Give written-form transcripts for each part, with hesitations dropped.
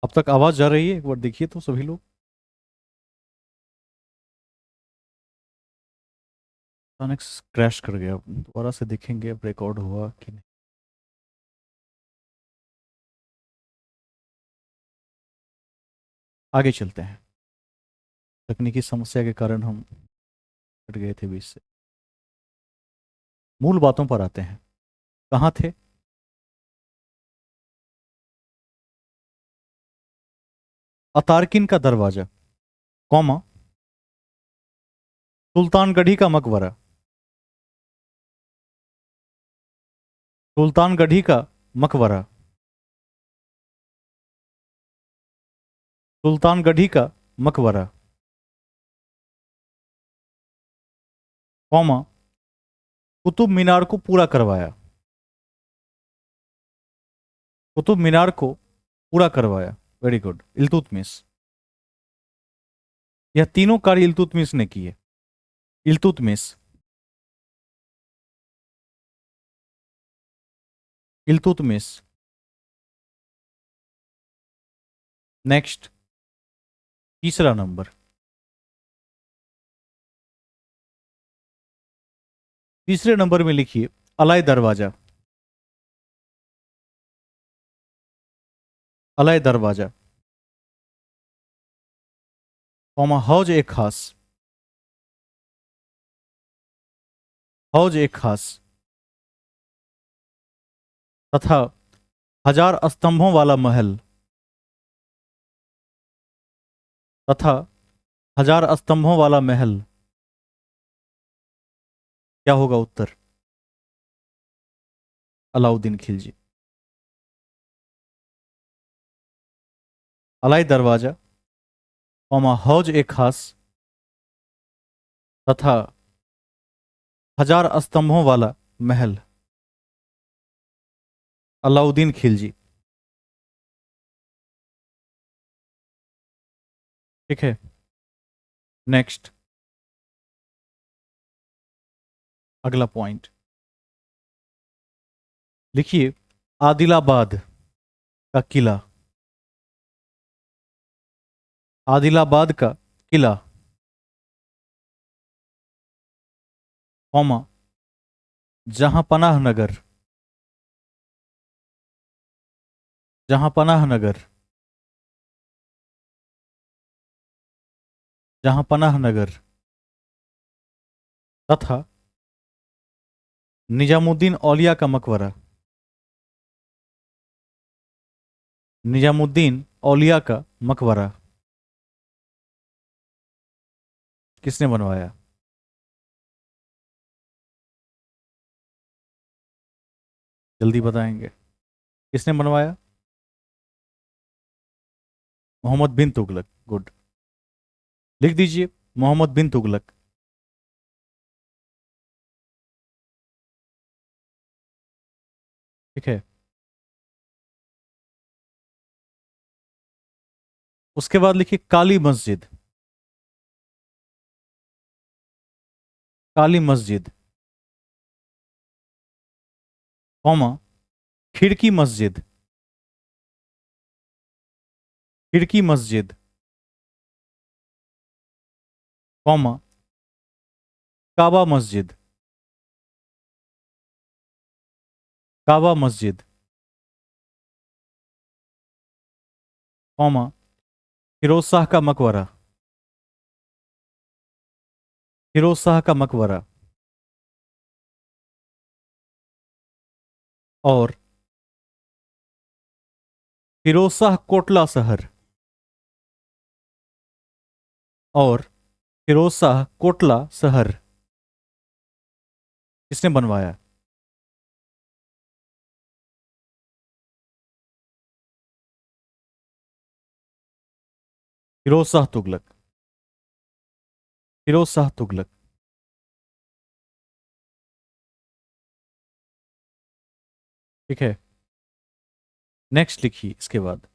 अब तक आवाज जा रही है? एक बार देखिए तो सभी लोग। अचानक क्रैश कर गया, दोबारा से देखेंगे अब रिकॉर्ड हुआ कि नहीं। आगे चलते हैं। तकनीकी समस्या के कारण हम हट गए थे बीच से। मूल बातों पर आते हैं। कहाँ थे? अतार्किन का दरवाजा, कौमा, सुल्तानगढ़ी का मकबरा। सुल्तानगढ़ी का मकबरा। सुल्तानगढ़ी का मकबरा, कौमा, कुतुब मीनार को पूरा करवाया। कुतुब मीनार को पूरा करवाया। Very good, Iltutmish. यह तीनों कार्य इल्तुतमिश ने किए। इल्तुतमिश। इल्तुतमिश। नेक्स्ट, तीसरा नंबर। तीसरे नंबर में लिखिए अलाय दरवाजा। अलाय दरवाजा, कौमा, हौज एक खास। हौज एक खास तथा हजार स्तंभों वाला महल। तथा हजार स्तंभों वाला महल। क्या होगा उत्तर? अलाउद्दीन खिलजी। अलाय दरवाजा, कौमा, हौज एक खास तथा हजार स्तंभों वाला महल। अलाउद्दीन खिलजी। ठीक है। नेक्स्ट, अगला पॉइंट लिखिए आदिलाबाद का किला। आदिलाबाद का किला, कौमा, जहां पनाह नगर। जहां पनाह नगर। जहां पनाह नगर तथा निजामुद्दीन औलिया का मकबरा। निजामुद्दीन औलिया का मकबरा किसने बनवाया? जल्दी बताएंगे। किसने बनवाया? मोहम्मद बिन तुगलक। गुड, लिख दीजिए मोहम्मद बिन तुगलक। ठीक है। उसके बाद लिखिए काली मस्जिद। काली मस्जिद, कौमा, खिड़की मस्जिद। खिड़की मस्जिद, कौमा, काबा मस्जिद। काबा मस्जिद, कौमा, फिरोज शाह का मकबरा। फिरोज शाह का मकबरा और फिरोज शाह कोटला शहर। और फिरोज शाह कोटला शहर किसने बनवाया? फिरोज शाह तुगलक। फिरोज शाह तुगलक। ठीक है। नेक्स्ट लिखिए इसके बाद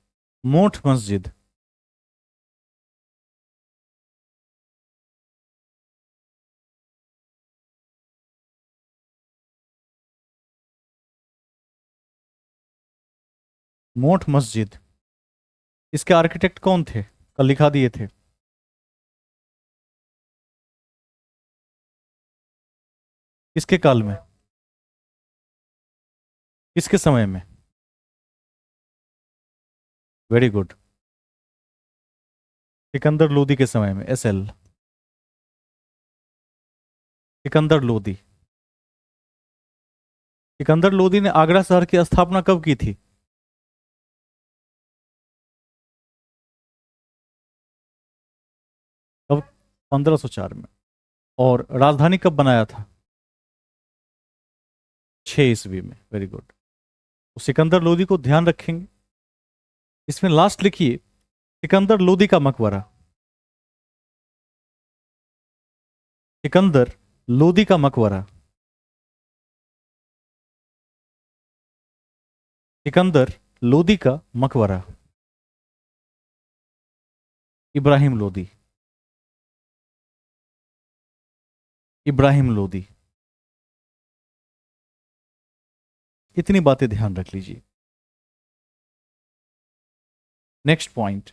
मोठ मस्जिद। मोठ मस्जिद, इसके आर्किटेक्ट कौन थे? कल लिखा दिए थे। किसके काल में? किसके समय में? Very good. सिकंदर लोदी के समय में, SL। सिकंदर लोदी। सिकंदर लोदी ने आगरा शहर की स्थापना कब की थी? कब? 1504 में। और राजधानी कब बनाया था? 6 ईस्वी में। Very good. तो सिकंदर लोदी को ध्यान रखेंगे। इसमें लास्ट लिखिए सिकंदर लोदी का मकबरा। सिकंदर लोदी का मकबरा। सिकंदर लोदी का मकबरा। इब्राहिम लोदी। इब्राहिम लोदी। इतनी बातें ध्यान रख लीजिए। नेक्स्ट पॉइंट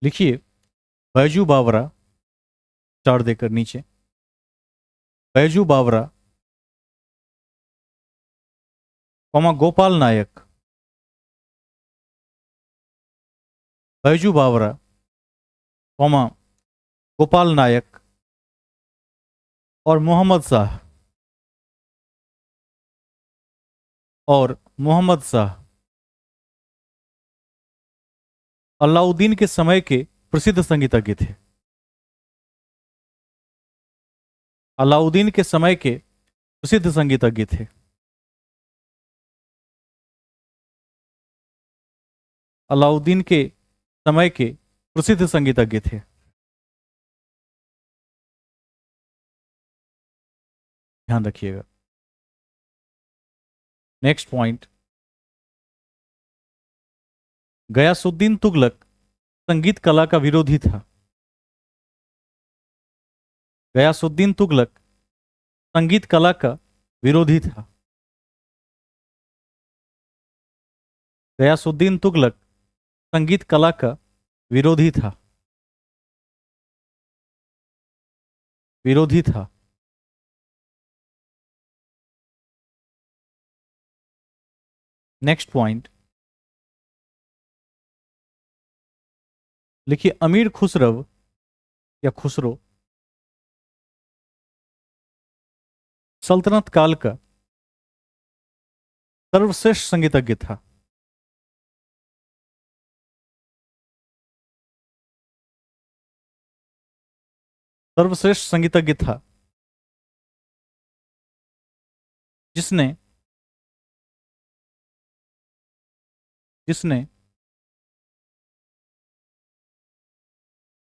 लिखिए। बैजू बावरा, स्टार देकर नीचे। बैजू बावरा, गोपाल नायक। बैजू बावरा, गोपाल नायक और मोहम्मद शाह। और मोहम्मद शाह अलाउद्दीन के समय के प्रसिद्ध संगीतज्ञ थे। अलाउद्दीन के समय के प्रसिद्ध संगीतज्ञ थे। अलाउद्दीन के समय के प्रसिद्ध संगीतज्ञ थे। ध्यान रखिएगा। Next point. गयासुद्दीन तुगलक संगीत कला का विरोधी था। गयासुद्दीन तुगलक संगीत कला का विरोधी था। गयासुद्दीन तुगलक संगीत कला का विरोधी था। विरोधी था। नेक्स्ट पॉइंट लिखिए। अमीर खुसरव या खुसरो सल्तनत काल का सर्वश्रेष्ठ संगीतज्ञ था। सर्वश्रेष्ठ संगीतज्ञ था जिसने जिसने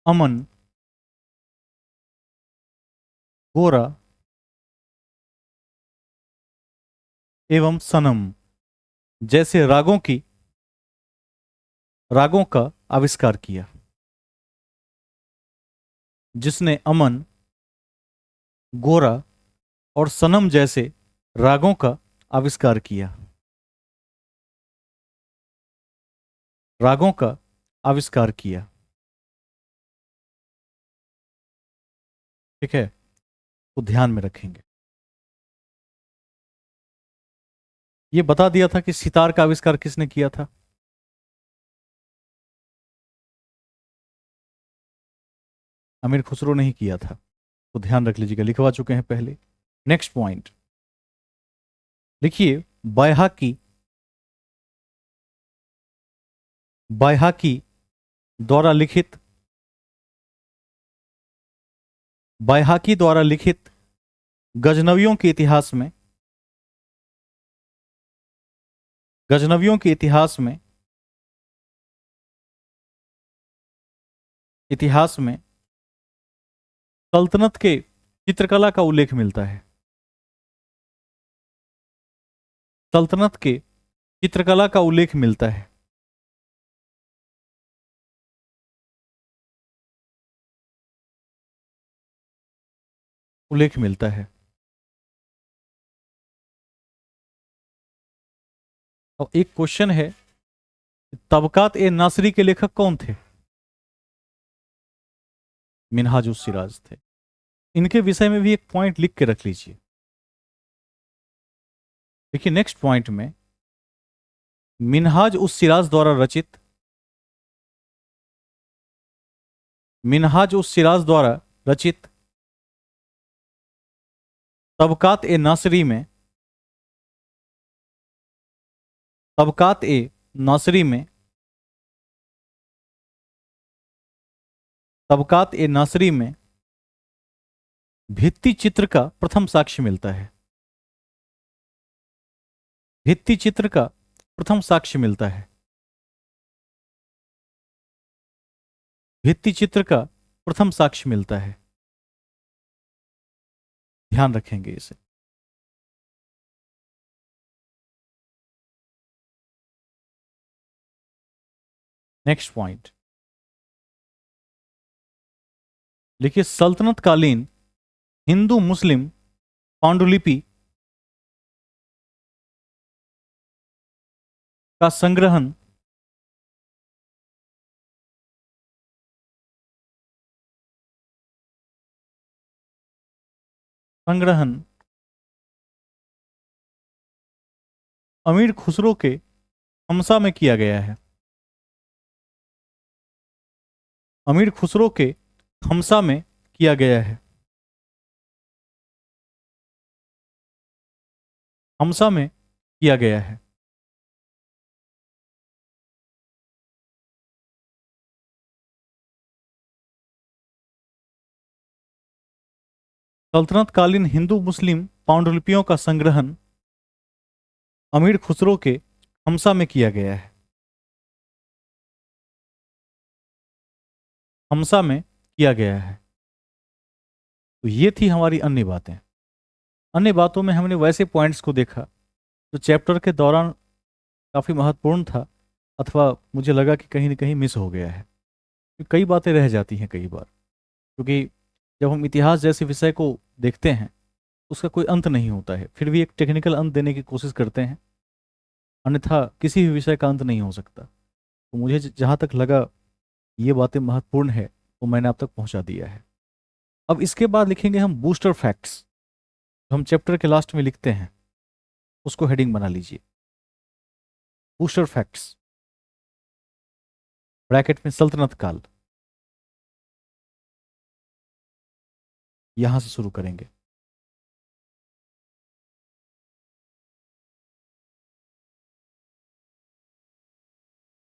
अमन, गोरा एवं सनम जैसे रागों का आविष्कार किया। जिसने अमन, गोरा और सनम जैसे रागों का आविष्कार किया। रागों का आविष्कार किया। ठीक है, तो ध्यान में रखेंगे। ये बता दिया था कि सितार का आविष्कार किसने किया था। अमीर खुसरो ने ही किया था, तो ध्यान रख लीजिएगा, लिखवा चुके हैं पहले। नेक्स्ट पॉइंट लिखिए। बायहाकी बायहाकी द्वारा लिखित बायहाकी द्वारा लिखित गजनवियों के इतिहास में गजनवियों के इतिहास में सल्तनत के चित्रकला का उल्लेख मिलता है। सल्तनत के चित्रकला का उल्लेख मिलता है। उल्लेख मिलता है। और एक क्वेश्चन है, तबकात ए नासरी के लेखक कौन थे? मिनहाजुस सिराज थे। इनके विषय में भी एक पॉइंट लिख के रख लीजिए। देखिए नेक्स्ट पॉइंट में, मिनहाज उस सिराज द्वारा रचित, मिनहाज उस सिराज द्वारा रचित तबकात ए नासरी में, तबकात ए नासरी में, तबकात ए नासरी में भित्ति चित्र का प्रथम साक्ष्य मिलता है। भित्ति चित्र का प्रथम साक्ष्य मिलता है। भित्ति चित्र का प्रथम साक्ष्य मिलता है। ध्यान रखेंगे इसे। नेक्स्ट पॉइंट लिखिए, सल्तनत कालीन हिंदू मुस्लिम पांडुलिपि का संग्रहण अमीर खुसरो के हमसा में किया गया है। अमीर खुसरो के हमसा में किया गया है। हमसा में किया गया है। सल्तनत कालीन हिंदू मुस्लिम पांडुलिपियों का संग्रहण अमीर खुसरो के हमसा में किया गया है। हमसा में किया गया है। तो ये थी हमारी अन्य बातें। अन्य बातों में हमने वैसे पॉइंट्स को देखा जो चैप्टर के दौरान काफ़ी महत्वपूर्ण था, अथवा मुझे लगा कि कहीं ना कहीं मिस हो गया है। कई बातें रह जाती हैं कई बार, क्योंकि जब हम इतिहास जैसे विषय को देखते हैं उसका कोई अंत नहीं होता है। फिर भी एक टेक्निकल अंत देने की कोशिश करते हैं, अन्यथा किसी भी विषय का अंत नहीं हो सकता। तो मुझे जहाँ तक लगा ये बातें महत्वपूर्ण है तो मैंने आप तक पहुँचा दिया है। अब इसके बाद लिखेंगे हम बूस्टर फैक्ट्स, जो हम चैप्टर के लास्ट में लिखते हैं, उसको हेडिंग बना लीजिए, बूस्टर फैक्ट्स, ब्रैकेट में सल्तनत काल। यहां से शुरू करेंगे।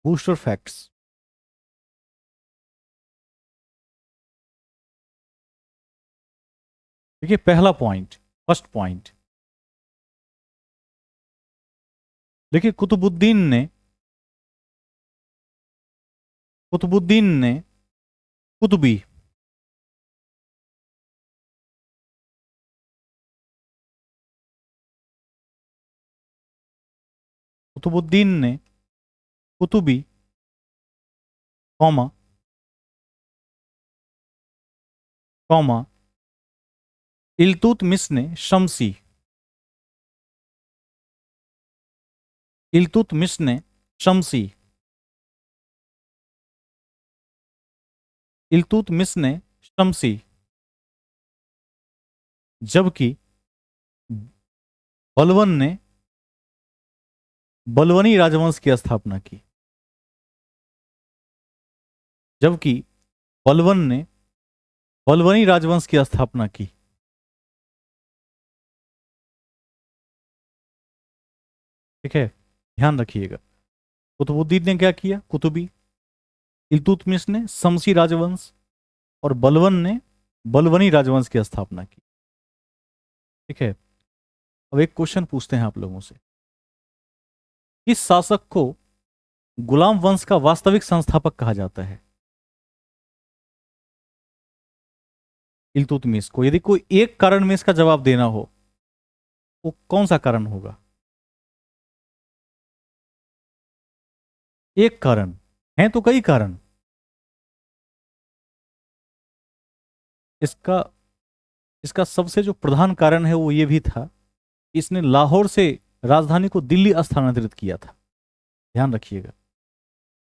Booster facts. देखिए पहला पॉइंट, फर्स्ट पॉइंट, देखिए कुतुबुद्दीन ने कुतुबी, कुतुबुद्दीन ने कुतुबी कॉमा कॉमा इल्तुतमिश ने शमसी, इल्तुतमिश ने शमसी, इल्तुतमिश ने शमसी, जबकि बलवन ने बलवनी राजवंश की स्थापना की। जबकि बलवन ने बलवनी राजवंश की स्थापना की। ठीक है, ध्यान रखिएगा। कुतुबुद्दीन ने क्या किया? कुतुबी। इल्तुतमिश ने शमसी राजवंश, और बलवन ने बलवनी राजवंश की स्थापना की। ठीक है, अब एक क्वेश्चन पूछते हैं आप लोगों से, किस शासक को गुलाम वंश का वास्तविक संस्थापक कहा जाता है? इल्तुतमिश को। यदि कोई एक कारण में इसका जवाब देना हो, वो कौन सा कारण होगा? एक कारण है तो कई कारण। इसका इसका सबसे जो प्रधान कारण है वो ये भी था, इसने लाहौर से राजधानी को दिल्ली स्थानांतरित किया था। ध्यान रखिएगा,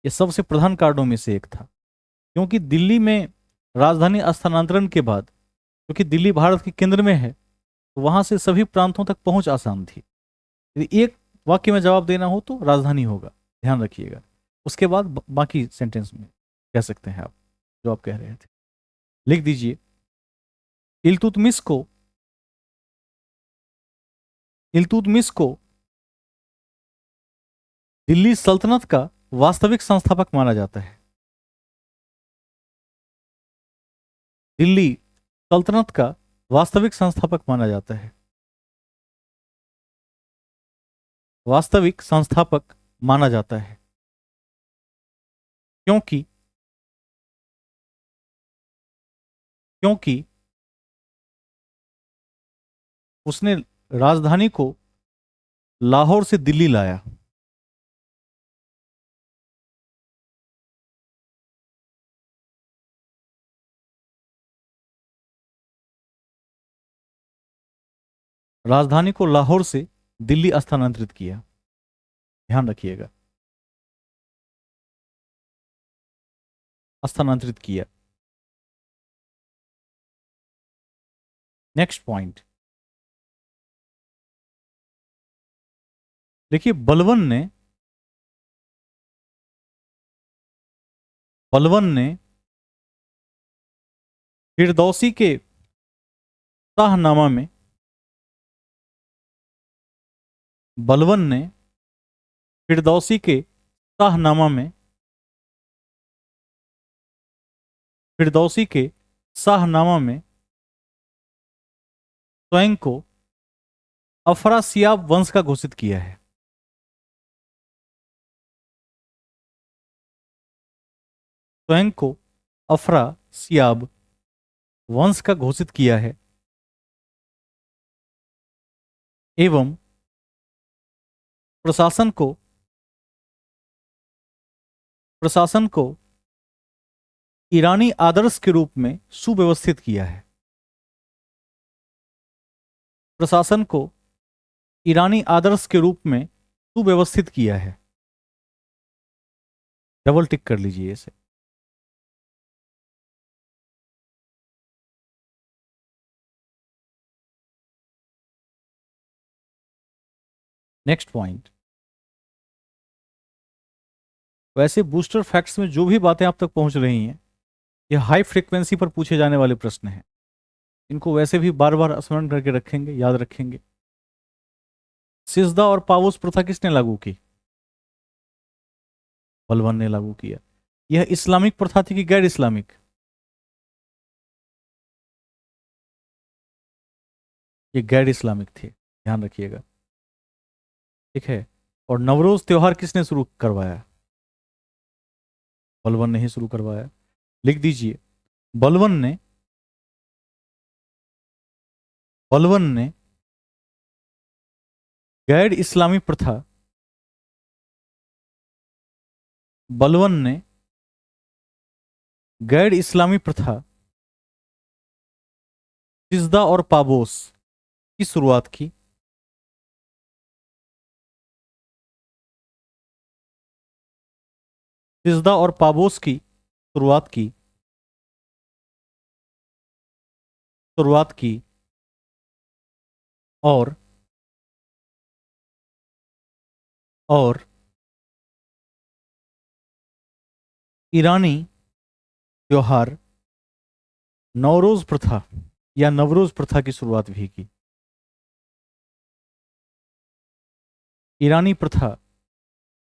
ये सबसे प्रधान कारणों में से एक था, क्योंकि दिल्ली में राजधानी स्थानांतरण के बाद, क्योंकि दिल्ली भारत के केंद्र में है, तो वहां से सभी प्रांतों तक पहुंच आसान थी। यदि एक वाक्य में जवाब देना हो तो राजधानी होगा, ध्यान रखिएगा। उसके बाद बाकी सेंटेंस में कह सकते हैं आप जो आप कह रहे थे। लिख दीजिए, इल्तुतमिश को दिल्ली सल्तनत का वास्तविक संस्थापक माना जाता है। दिल्ली सल्तनत का वास्तविक संस्थापक माना जाता है। वास्तविक संस्थापक माना जाता है क्योंकि क्योंकि उसने राजधानी को लाहौर से दिल्ली लाया। राजधानी को लाहौर से दिल्ली स्थानांतरित किया। ध्यान रखिएगा, स्थानांतरित किया। नेक्स्ट पॉइंट देखिए, बलबन ने फिरदौसी के शाहनामा में बलबन ने फिरदौसी के शाहनामा में फिरदौसी के शाहनामा में स्वयं को अफरासियाब वंश का घोषित किया है। स्वयं को अफरासियाब वंश का घोषित किया है एवं प्रशासन को ईरानी आदर्श के रूप में सुव्यवस्थित किया है। प्रशासन को ईरानी आदर्श के रूप में सुव्यवस्थित किया है। डबल टिक कर लीजिए इसे। नेक्स्ट पॉइंट, वैसे बूस्टर फैक्ट्स में जो भी बातें आप तक पहुंच रही हैं, ये हाई फ्रीक्वेंसी पर पूछे जाने वाले प्रश्न हैं। इनको वैसे भी बार बार स्मरण करके रखेंगे, याद रखेंगे। सिजदा और पावोस प्रथा किसने लागू की? बलबन ने लागू किया। यह इस्लामिक प्रथा थी कि गैर इस्लामिक? ये गैर इस्लामिक थी, ध्यान रखिएगा, ठीक है। और नवरोज त्योहार किसने शुरू करवाया? बलबन ने ही शुरू करवाया। लिख दीजिए, बलबन ने गैर इस्लामी प्रथा बलबन ने गैर इस्लामी प्रथा सिजदा और पाबोस की शुरुआत की। सिजदा और पाबोस की शुरुआत की और ईरानी त्योहार नवरोज प्रथा या नवरोज प्रथा की शुरुआत भी की। ईरानी प्रथा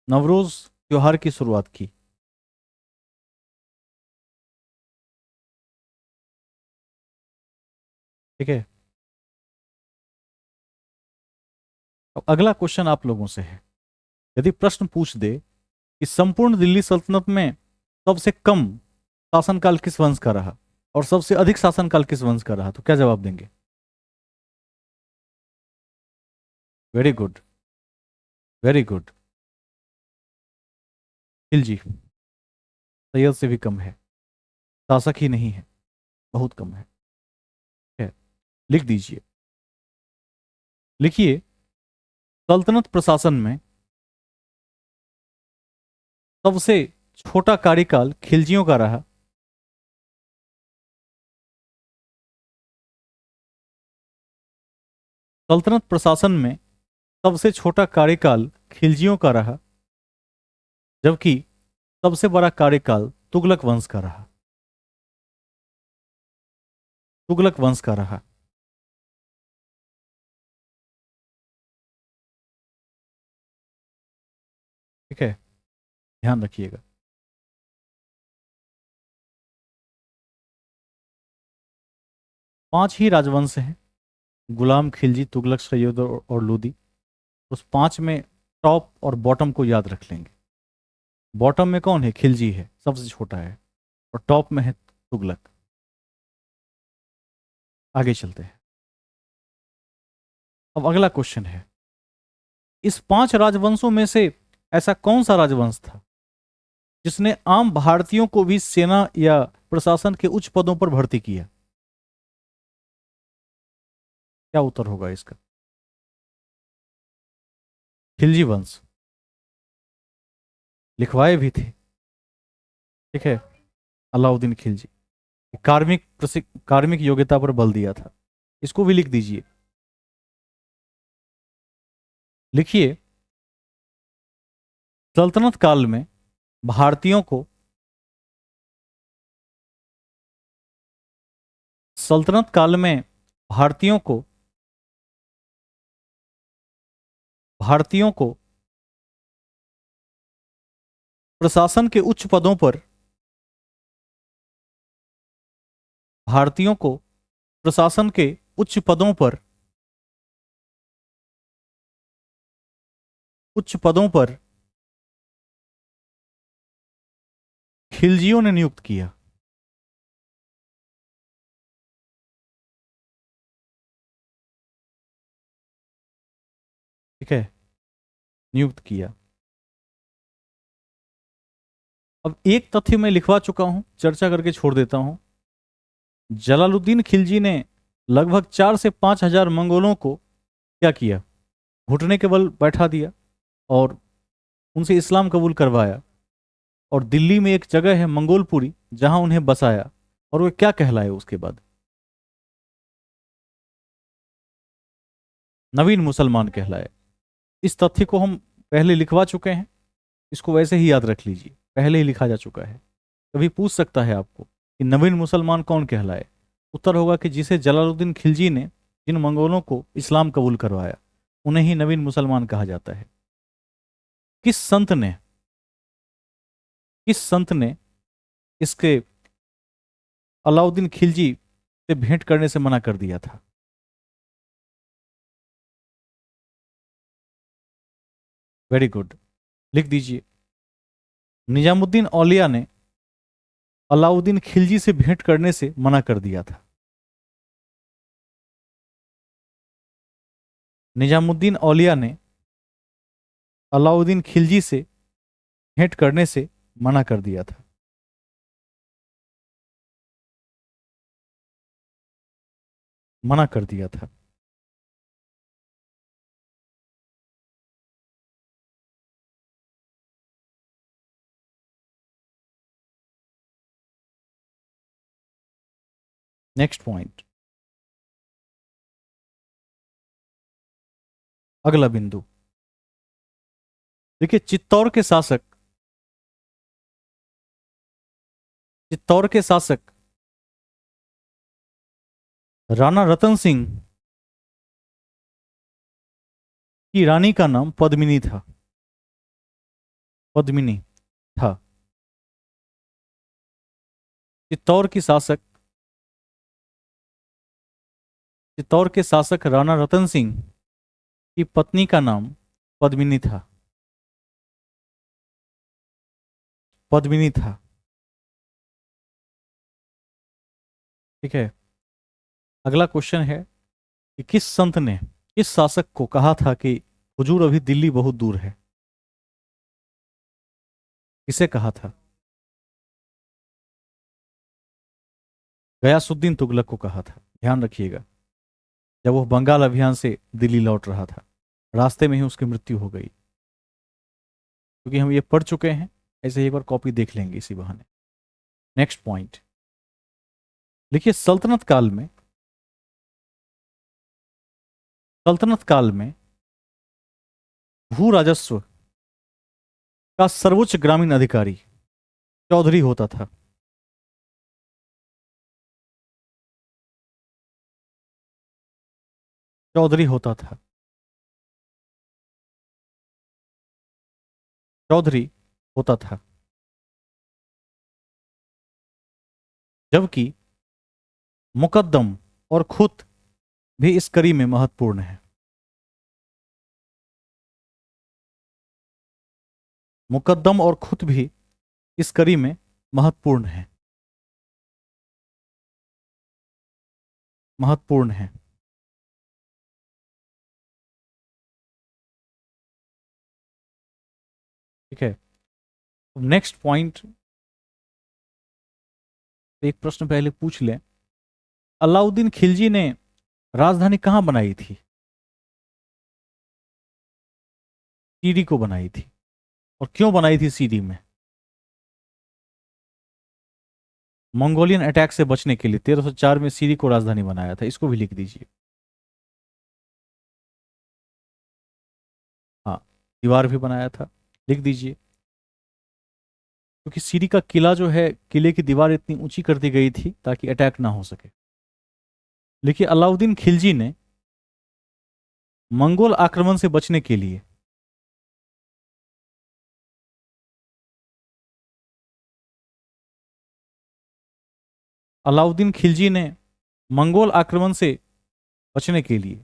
नवरोज त्योहार की शुरुआत की। ठीक है। अब अगला क्वेश्चन आप लोगों से है, यदि प्रश्न पूछ दे कि संपूर्ण दिल्ली सल्तनत में सबसे कम शासनकाल किस वंश का रहा और सबसे अधिक शासनकाल किस वंश का रहा, तो क्या जवाब देंगे? Very good, very good. Khilji Syed से भी कम है, शासक ही नहीं है, बहुत कम है। लिख दीजिए, लिखिए, सल्तनत प्रशासन में सबसे छोटा कार्यकाल खिलजियों का रहा। सल्तनत प्रशासन में सबसे छोटा कार्यकाल खिलजियों का रहा, जबकि सबसे बड़ा कार्यकाल तुगलक वंश का रहा। तुगलक वंश का रहा। ठीक है, ध्यान रखिएगा। पांच ही राजवंश हैं, गुलाम, खिलजी, तुगलक, सैयद और लोदी। उस पांच में टॉप और बॉटम को याद रख लेंगे। बॉटम में कौन है? खिलजी है, सबसे छोटा है, और टॉप में है तुगलक। आगे चलते हैं। अब अगला क्वेश्चन है, इस पांच राजवंशों में से ऐसा कौन सा राजवंश था जिसने आम भारतीयों को भी सेना या प्रशासन के उच्च पदों पर भर्ती किया? क्या उत्तर होगा इसका? खिलजी वंश। लिखवाए भी थे। ठीक है, अलाउद्दीन खिलजी। कार्मिक योग्यता पर बल दिया था। इसको भी लिख दीजिए। लिखिए, सल्तनत काल में भारतीयों को सल्तनत काल में भारतीयों को भारतीयों को प्रशासन के उच्च पदों पर भारतीयों को प्रशासन के उच्च पदों पर उच्च पदों पर खिलजियों ने नियुक्त किया। ठीक है, नियुक्त किया। अब एक तथ्य मैं लिखवा चुका हूं, चर्चा करके छोड़ देता हूं। जलालुद्दीन खिलजी ने लगभग 4 से 5 हजार मंगोलों को क्या किया? घुटने के बल बैठा दिया और उनसे इस्लाम कबूल करवाया। और दिल्ली में एक जगह है मंगोलपुरी, जहां उन्हें बसाया। और वे क्या कहलाए उसके बाद? नवीन मुसलमान कहलाए। इस तथ्य को हम पहले लिखवा चुके हैं, इसको वैसे ही याद रख लीजिए, पहले ही लिखा जा चुका है। कभी पूछ सकता है आपको कि नवीन मुसलमान कौन कहलाए? उत्तर होगा कि जिसे जलालुद्दीन खिलजी ने जिन मंगोलों को इस्लाम कबूल करवाया, उन्हें ही नवीन मुसलमान कहा जाता है। किस संत ने किस संत ने इसके अलाउद्दीन खिलजी से भेंट करने से मना कर दिया था? वेरी गुड, लिख दीजिए। निजामुद्दीन औलिया ने अलाउद्दीन खिलजी से भेंट करने से मना कर दिया था। निजामुद्दीन औलिया ने अलाउद्दीन खिलजी से भेंट करने से मना कर दिया था। मना कर दिया था। नेक्स्ट पॉइंट, अगला बिंदु देखिए। चित्तौड़ के शासक राणा रतन सिंह की रानी का नाम पद्मिनी था। पद्मिनी था। चित्तौड़ की शासक चित्तौड़ के शासक राणा रतन सिंह की पत्नी का नाम पद्मिनी था। पद्मिनी था। ठीक है, अगला क्वेश्चन है कि किस संत ने किस शासक को कहा था कि हुजूर अभी दिल्ली बहुत दूर है? किसे कहा था? गयासुद्दीन तुगलक को कहा था। ध्यान रखिएगा, जब वो बंगाल अभियान से दिल्ली लौट रहा था। रास्ते में ही उसकी मृत्यु हो गई। क्योंकि हम ये पढ़ चुके हैं, ऐसे ही एक बार कॉपी देख लेंगे इसी बहाने। नेक्स्ट पॉइंट लिखिए, सल्तनत काल में भू राजस्व का सर्वोच्च ग्रामीण अधिकारी चौधरी होता था। चौधरी होता था। चौधरी होता था। जबकि मुकद्दम और खुत भी इस कड़ी में महत्वपूर्ण है। मुकद्दम और खुत भी इस कड़ी में महत्वपूर्ण है। महत्वपूर्ण है। ठीक है। नेक्स्ट पॉइंट, एक प्रश्न पहले पूछ लें। अलाउद्दीन खिलजी ने राजधानी कहां बनाई थी? सीडी को बनाई थी। और क्यों बनाई थी सीडी में? मंगोलियन अटैक से बचने के लिए 1304 में सीडी को राजधानी बनाया था। इसको भी लिख दीजिए। हाँ, दीवार भी बनाया था, लिख दीजिए। क्योंकि सीडी का किला जो है, किले की दीवार इतनी ऊंची कर दी गई थी ताकि अटैक ना हो सके। देखिए, अलाउद्दीन खिलजी ने मंगोल आक्रमण से बचने के लिए अलाउद्दीन खिलजी ने मंगोल आक्रमण से बचने के लिए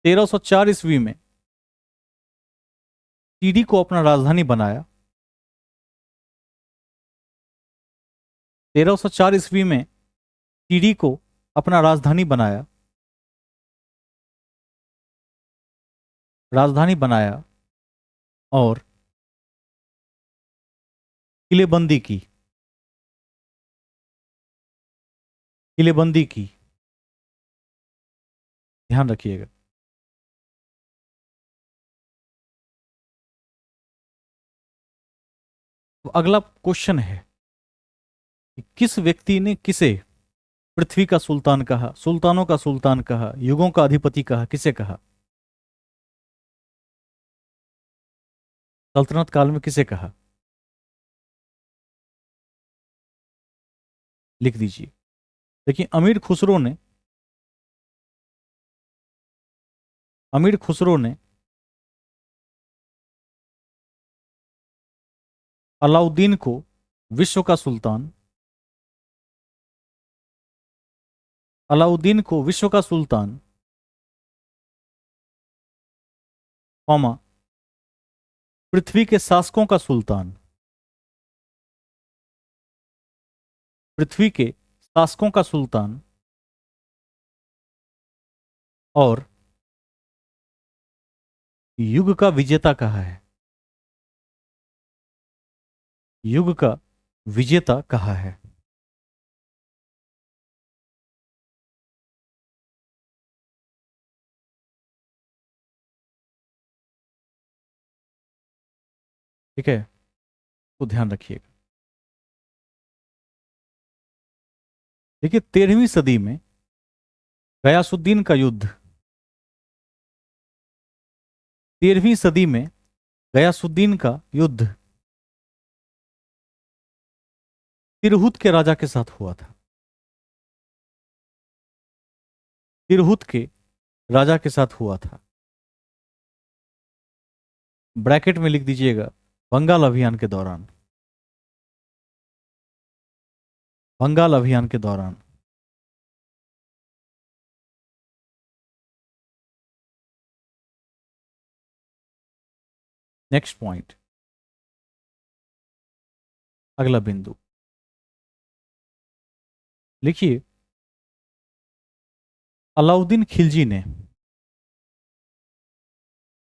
1304 ईस्वी में सीडी को अपना राजधानी बनाया। 1304 ईस्वी में सीडी को अपना राजधानी बनाया और किलेबंदी की। किलेबंदी की, ध्यान रखिएगा। तो अगला क्वेश्चन है कि किस व्यक्ति ने किसे पृथ्वी का सुल्तान कहा, सुल्तानों का सुल्तान कहा, युगों का अधिपति कहा, किसे कहा? सल्तनत काल में किसे कहा? लिख दीजिए। देखिए, अमीर खुसरो ने अलाउद्दीन को विश्व का सुल्तान अलाउद्दीन को विश्व का सुल्तान, कौमा, पृथ्वी के शासकों का सुल्तान, पृथ्वी के शासकों का सुल्तान और युग का विजेता कहा है। युग का विजेता कहा है। ठीक है, तो ध्यान रखिएगा। देखिए, 13वीं सदी में गयासुद्दीन का युद्ध 13वीं सदी में गयासुद्दीन का युद्ध तिरहुत के राजा के साथ हुआ था। तिरहुत के राजा के साथ हुआ था। ब्रैकेट में लिख दीजिएगा, बंगाल अभियान के दौरान। बंगाल अभियान के दौरान। नेक्स्ट पॉइंट, अगला बिंदु लिखिए, अलाउद्दीन खिलजी ने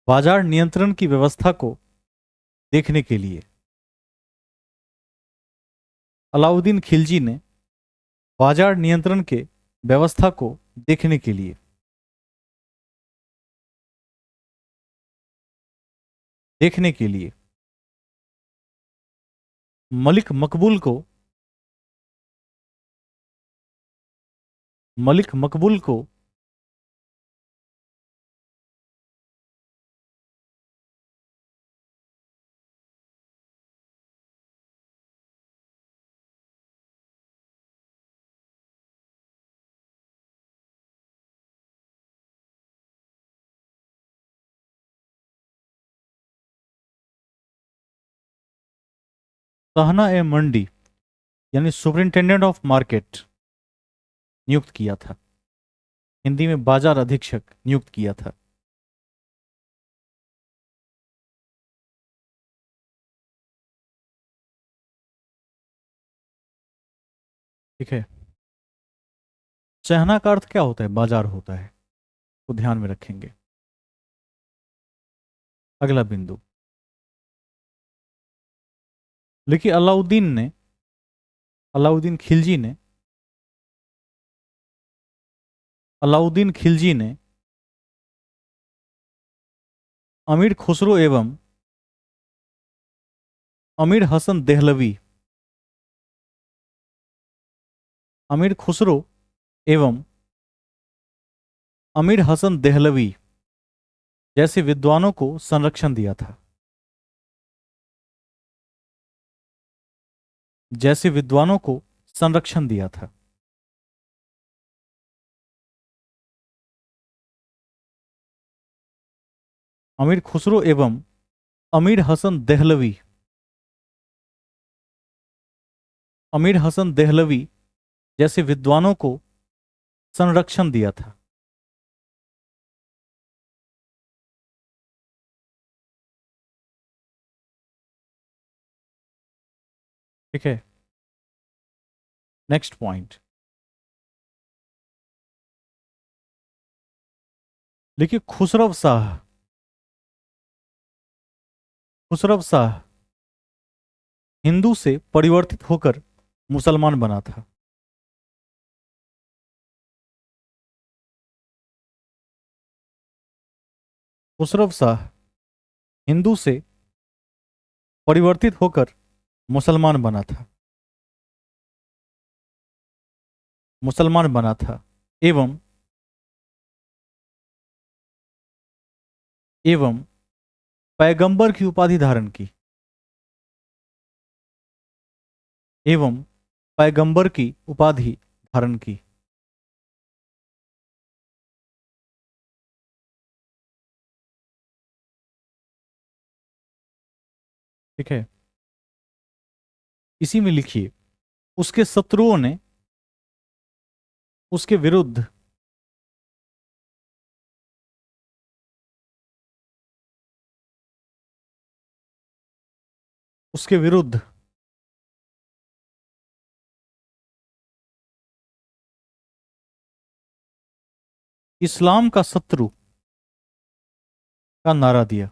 बाजार नियंत्रण की व्यवस्था को देखने के लिए अलाउद्दीन खिलजी ने बाजार नियंत्रण के व्यवस्था को देखने के लिए देखने के लिए मलिक मकबूल को मलिक मकबूल को सहना ए मंडी यानी सुपरिंटेंडेंट ऑफ मार्केट नियुक्त किया था। हिंदी में बाजार अधीक्षक नियुक्त किया था। ठीक है। सहना का अर्थ क्या होता है? बाजार होता है, तो ध्यान में रखेंगे। अगला बिंदु देखिए, अलाउद्दीन खिलजी ने अमीर खुसरो एवं अमीर हसन देहलवी अमीर खुसरो एवं अमीर हसन देहलवी जैसे विद्वानों को संरक्षण दिया था। जैसे विद्वानों को संरक्षण दिया था। अमीर खुसरो एवं अमीर हसन देहलवी अमीर हसन देहलवी जैसे विद्वानों को संरक्षण दिया था। ठीक है। नेक्स्ट पॉइंट देखिए, खुसरव शाह हिंदू से परिवर्तित होकर मुसलमान बना था। खुसरव शाह हिंदू से परिवर्तित होकर मुसलमान बना था। एवं एवं पैगंबर की उपाधि धारण की। एवं पैगंबर की उपाधि धारण की। ठीक है। इसी में लिखिए, उसके शत्रुओं ने उसके विरुद्ध उसके विरुद्ध इस्लाम का शत्रु का नारा दिया।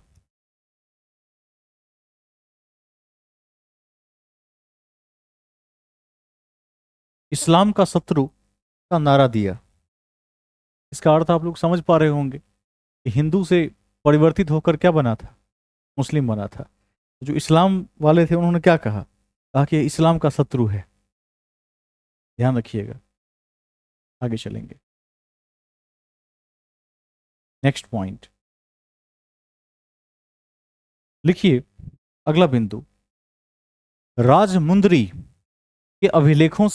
इस्लाम का शत्रु का नारा दिया। इसका अर्थ आप लोग समझ पा रहे होंगे कि हिंदू से परिवर्तित होकर क्या बना था? मुस्लिम बना था। जो इस्लाम वाले थे उन्होंने क्या कहा? कहा कि ये इस्लाम का शत्रु है। ध्यान रखिएगा, आगे चलेंगे। नेक्स्ट पॉइंट लिखिए, अगला बिंदु, राजमुंदरी के अभिलेखों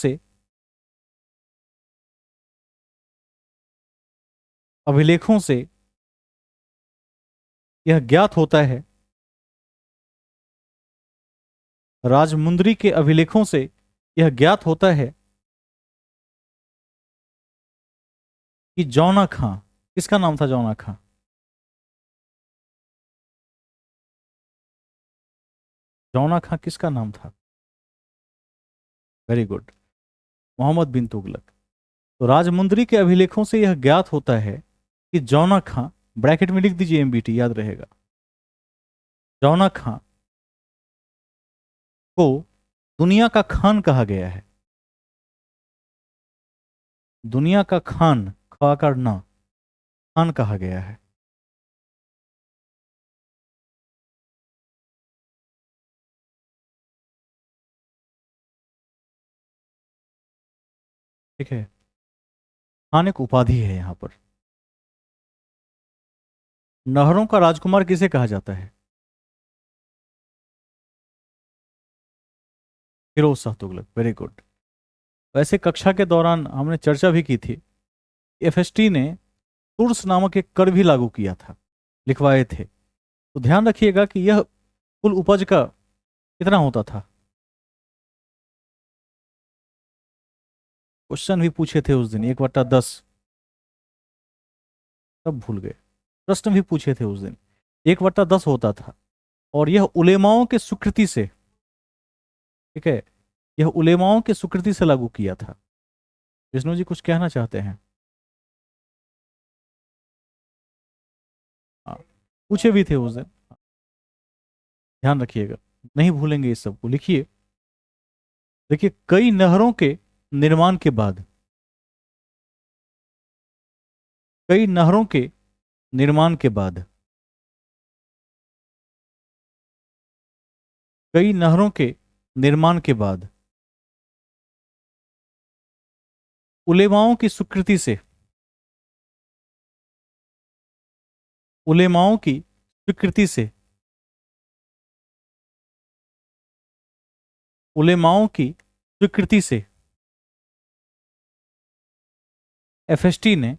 से यह ज्ञात होता है। राजमुंदरी के अभिलेखों से यह ज्ञात होता है कि जौना खां, किसका नाम था जौना खां? जौना खां किसका नाम था? वेरी गुड, मोहम्मद बिन तुगलक। तो राजमुंदरी के अभिलेखों से यह ज्ञात होता है कि जौना खां, ब्रैकेट में लिख दीजिए एमबीटी, याद रहेगा। जौना खां को दुनिया का खान कहा गया है। दुनिया का खान, खा कर ना, खान कहा गया है। ठीक है, खान एक उपाधि है यहाँ पर। नहरों का राजकुमार किसे कहा जाता है? Firoz Shah Tughlaq, very good. वैसे कक्षा के दौरान हमने चर्चा भी की थी, एफएसटी ने तुर्स नामक एक कर भी लागू किया था, लिखवाए थे। तो ध्यान रखिएगा कि यह कुल उपज का कितना होता था। क्वेश्चन भी पूछे थे उस दिन, 1/10। सब भूल गए। प्रश्न भी पूछे थे उस दिन, 1/10 होता था। और यह उलेमाओं के स्वीकृति से, ठीक है, यह उलेमाओं के स्वीकृति से लागू किया था। विष्णु जी कुछ कहना चाहते हैं? हाँ, पूछे भी थे उस दिन, ध्यान रखिएगा, नहीं भूलेंगे इस सब को, लिखिए। देखिए, कई नहरों के निर्माण के बाद, कई नहरों के निर्माण के बाद, कई नहरों के निर्माण के बाद उलेमाओं की स्वीकृति से, उलेमाओं की स्वीकृति से, उलेमाओं की स्वीकृति से एफएसटी ने,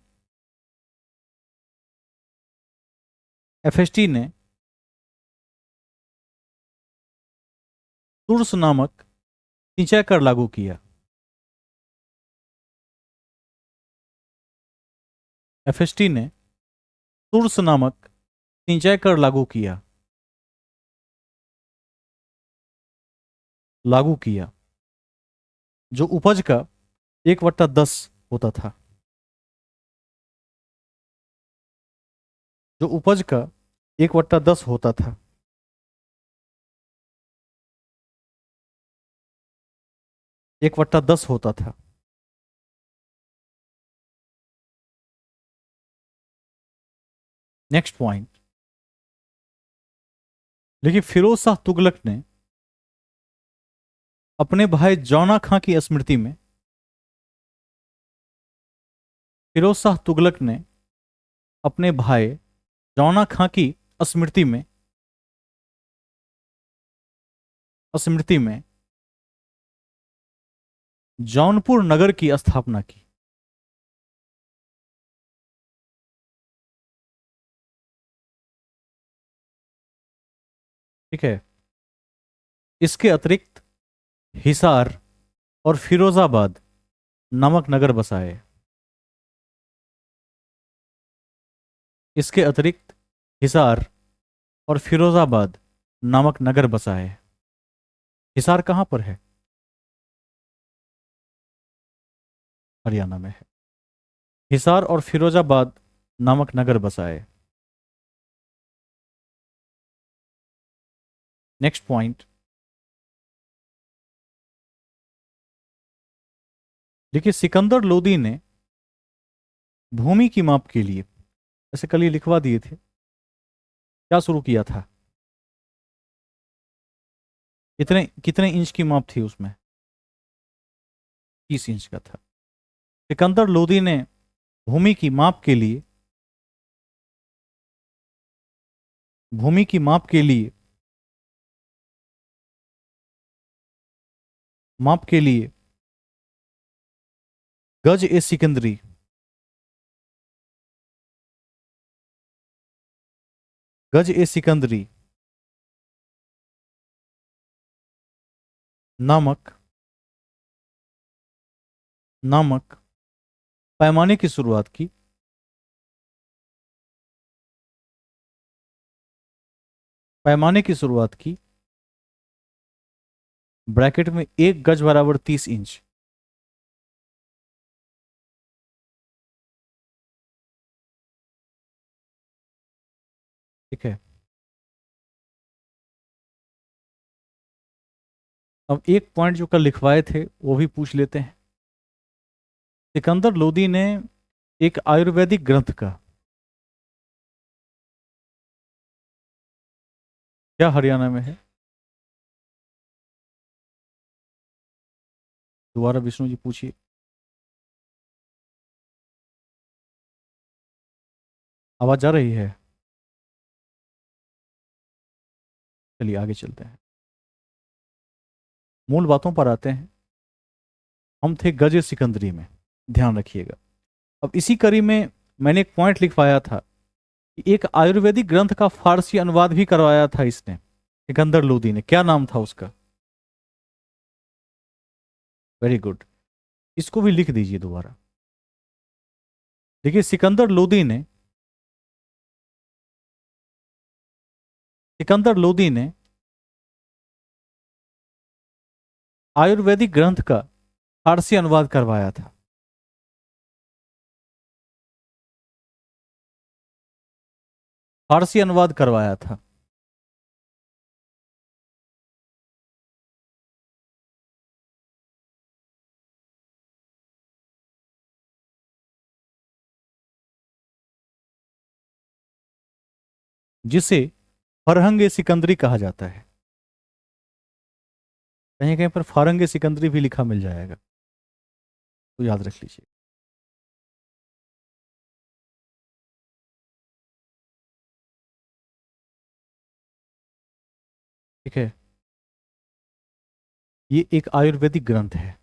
एफएसटी ने तुर्स नामक सिंचाई कर लागू किया। एफएसटी ने तुर्स नामक सिंचाई कर लागू किया, लागू किया, जो उपज का 1/10 होता था, जो उपज का 1/10 होता था। 1/10 होता था। नेक्स्ट पॉइंट, देखिए, फिरोज शाह तुगलक ने अपने भाई जौना खां की स्मृति में, फिरोज शाह तुगलक ने अपने भाई जौना खां की स्मृति में, स्मृति में जौनपुर नगर की स्थापना की। ठीक है, इसके अतिरिक्त हिसार और फिरोजाबाद नामक नगर बसाए। इसके अतिरिक्त हिसार और फिरोजाबाद नामक नगर बसाए। हिसार कहां पर है? हरियाणा में है। हिसार और फिरोजाबाद नामक नगर बसाए। नेक्स्ट पॉइंट, देखिए, सिकंदर लोदी ने भूमि की माप के लिए, ऐसे कल ही लिखवा दिए थे, क्या शुरू किया था? कितने कितने इंच की माप थी उसमें? 30 इंच का था। सिकंदर लोदी ने भूमि की माप के लिए, भूमि की माप के लिए, माप के लिए गज ए सिकंदरी, गज ए सिकंदरी नामक, नामक पैमाने की शुरुआत की। पैमाने की शुरुआत की, ब्रैकेट में 1 गज बराबर 30 इंच। ठीक है, अब एक पॉइंट जो कल लिखवाए थे वो भी पूछ लेते हैं। सिकंदर लोदी ने एक आयुर्वेदिक ग्रंथ का, क्या हरियाणा में है? दोबारा विष्णु जी पूछिए। आवाज आ रही है? चलिए आगे चलते हैं, मूल बातों पर आते हैं। हम थे गजे सिकंदरी में, ध्यान रखिएगा। अब इसी कड़ी में मैंने एक पॉइंट लिखवाया था कि एक आयुर्वेदिक ग्रंथ का फारसी अनुवाद भी करवाया था इसने, सिकंदर लोदी ने। क्या नाम था उसका? वेरी गुड, इसको भी लिख दीजिए दोबारा। देखिए, सिकंदर लोदी ने आयुर्वेदिक ग्रंथ का फारसी अनुवाद करवाया था। फारसी अनुवाद करवाया था। जिसे फरहंग सिकंदरी कहा जाता है। कहीं कहीं पर फारंग सिकंदरी भी लिखा मिल जाएगा, तो याद रख लीजिए। ठीक है, ये एक आयुर्वेदिक ग्रंथ है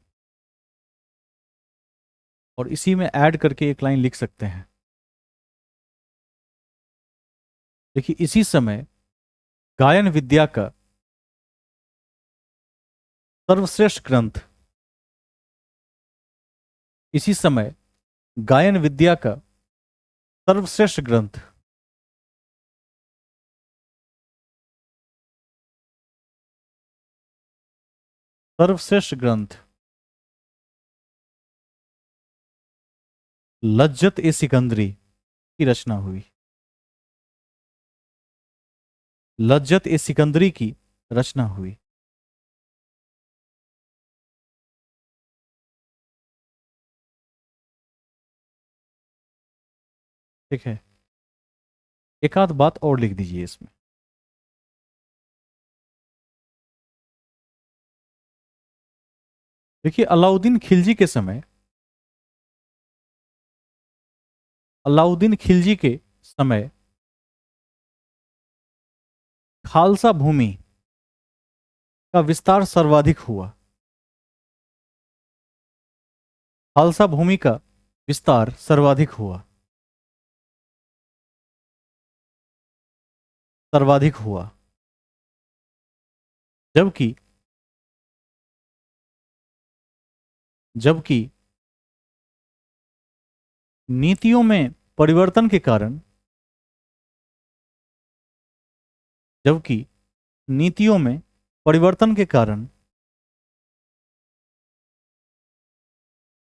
और इसी में ऐड करके एक लाइन लिख सकते हैं। देखिए, इसी समय गायन विद्या का सर्वश्रेष्ठ ग्रंथ, इसी समय गायन विद्या का सर्वश्रेष्ठ ग्रंथ सर्वश्रेष्ठ ग्रंथ लज्जत ए सिकंदरी की रचना हुई। लज्जत ए सिकंदरी की रचना हुई। ठीक है, एक आध बात और लिख दीजिए इसमें। देखिए, अलाउद्दीन खिलजी के समय खालसा भूमि का विस्तार सर्वाधिक हुआ। खालसा भूमि का विस्तार सर्वाधिक हुआ। सर्वाधिक हुआ, जबकि जबकि नीतियों में परिवर्तन के कारण जबकि नीतियों में परिवर्तन के कारण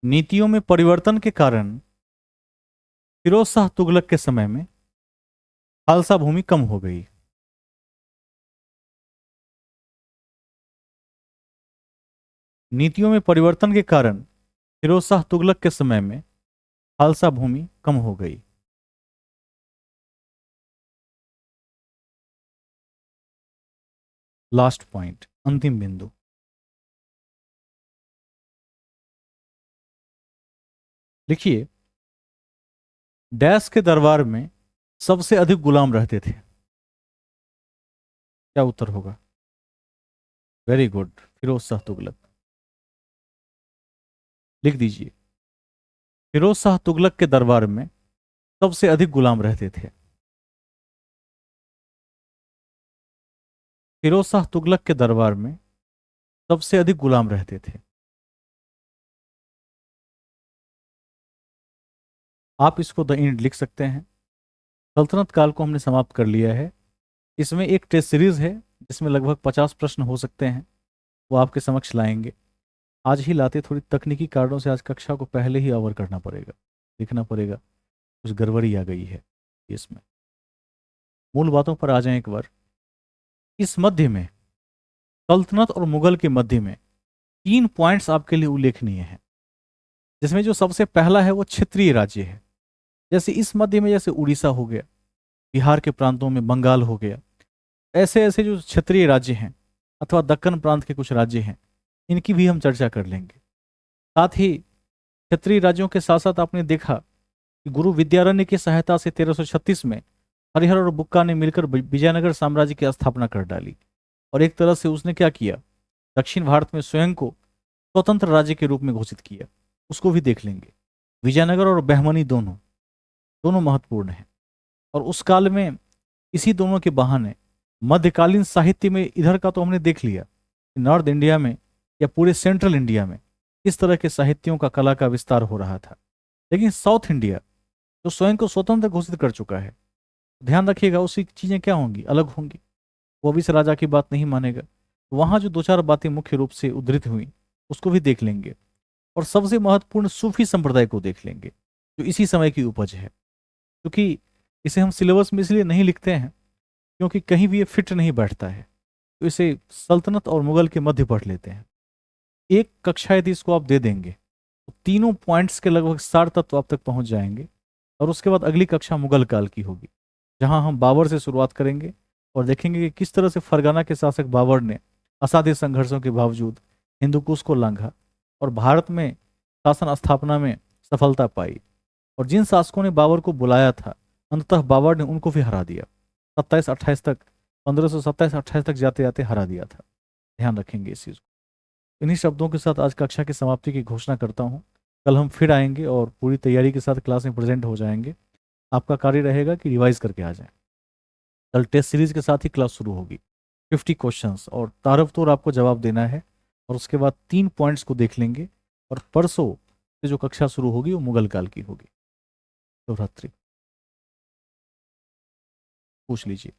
नीतियों में परिवर्तन के कारण फिरोज शाह तुगलक के समय में खालसा भूमि कम हो गई। नीतियों में परिवर्तन के कारण फिरोज शाह तुगलक के समय में खालसा भूमि कम हो गई। लास्ट पॉइंट, अंतिम बिंदु। लिखिए, डैश के दरबार में सबसे अधिक गुलाम रहते थे। क्या उत्तर होगा? Very good, Firoz Shah Tughlaq. लिख दीजिए, फिरोज शाह तुगलक के दरबार में सबसे अधिक गुलाम रहते थे। फिरोज शाह तुगलक के दरबार में सबसे अधिक गुलाम रहते थे। आप इसको द एंड लिख सकते हैं। सल्तनत काल को हमने समाप्त कर लिया है। इसमें एक टेस्ट सीरीज है जिसमें लगभग 50 प्रश्न हो सकते हैं, वो आपके समक्ष लाएंगे। आज ही लाते, थोड़ी तकनीकी कारणों से आज कक्षा को पहले ही अवर करना पड़ेगा, लिखना पड़ेगा, कुछ गड़बड़ी आ गई है इसमें। मूल बातों पर आ जाएं एक बार। इस मध्य में, सल्तनत और मुगल के मध्य में 3 पॉइंट्स आपके लिए उल्लेखनीय हैं, जिसमें जो सबसे पहला है वो क्षेत्रीय राज्य है। जैसे इस मध्य में जैसे उड़ीसा हो गया, बिहार के प्रांतों में बंगाल हो गया, ऐसे ऐसे जो क्षेत्रीय राज्य हैं अथवा दक्कन प्रांत के कुछ राज्य हैं, इनकी भी हम चर्चा कर लेंगे। साथ ही क्षेत्रीय राज्यों के साथ साथ आपने देखा कि गुरु विद्यारण्य की सहायता से 1336 में हरिहर और बुक्का ने मिलकर विजयनगर साम्राज्य की स्थापना कर डाली। और एक तरह से उसने क्या किया, दक्षिण भारत में स्वयं को स्वतंत्र राज्य के रूप में घोषित किया। उसको भी देख लेंगे। विजयनगर और बहमनी दोनों दोनों महत्वपूर्ण हैं। और उस काल में इसी दोनों के बहाने मध्यकालीन साहित्य में इधर का तो हमने देख लिया कि नॉर्थ इंडिया में या पूरे सेंट्रल इंडिया में इस तरह के साहित्यों का कला का विस्तार हो रहा था। लेकिन साउथ इंडिया जो स्वयं को स्वतंत्र घोषित कर चुका है, ध्यान रखिएगा उसकी चीज़ें क्या होंगी, अलग होंगी। वो भी इस राजा की बात नहीं मानेगा। वहाँ जो दो चार बातें मुख्य रूप से उद्धृत हुई उसको भी देख लेंगे। और सबसे महत्वपूर्ण सूफी संप्रदाय को देख लेंगे जो इसी समय की उपज है। क्योंकि इसे हम सिलेबस में इसलिए नहीं लिखते हैं क्योंकि कहीं भी ये फिट नहीं बैठता है, तो इसे सल्तनत और मुगल के मध्य पढ़ लेते हैं। एक कक्षा यदि इसको आप दे देंगे तो तीनों पॉइंट्स के लगभग सार तत्व आप तक पहुंच जाएंगे। और उसके बाद अगली कक्षा मुगल काल की होगी, जहां हम बाबर से शुरुआत करेंगे और देखेंगे कि किस तरह से फरगाना के शासक बाबर ने असाध्य संघर्षों के बावजूद हिंदुकुश को लांघा और भारत में शासन स्थापना में सफलता पाई। और जिन शासकों ने बाबर को बुलाया था, अंततः बाबर ने उनको भी हरा दिया। 27-28 तक, 1527-28 तक जाते जाते हरा दिया था। ध्यान रखेंगे इस चीज़ को। इन्हीं शब्दों के साथ आज कक्षा की समाप्ति की घोषणा करता हूँ। कल हम फिर आएंगे और पूरी तैयारी के साथ क्लास में प्रेजेंट हो जाएंगे। आपका कार्य रहेगा कि रिवाइज करके आ जाएं। कल टेस्ट सीरीज के साथ ही क्लास शुरू होगी। 50 क्वेश्चंस और तारबतोड़ आपको जवाब देना है। और उसके बाद 3 पॉइंट्स को देख लेंगे। और परसों से जो कक्षा शुरू होगी वो मुगल काल की होगी। शिवरात्रि पूछ लीजिए।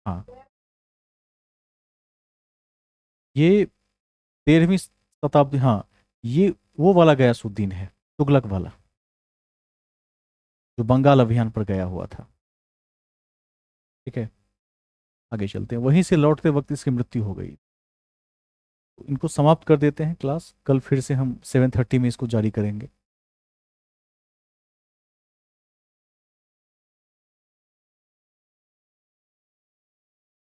हाँ, ये 13वीं शताब्दी, हाँ, ये वो वाला गयासुद्दीन है, तुगलक वाला, जो बंगाल अभियान पर गया हुआ था। ठीक है, आगे चलते हैं। वहीं से लौटते वक्त इसकी मृत्यु हो गई। तो इनको समाप्त कर देते हैं क्लास। कल फिर से हम 7:30 में इसको जारी करेंगे।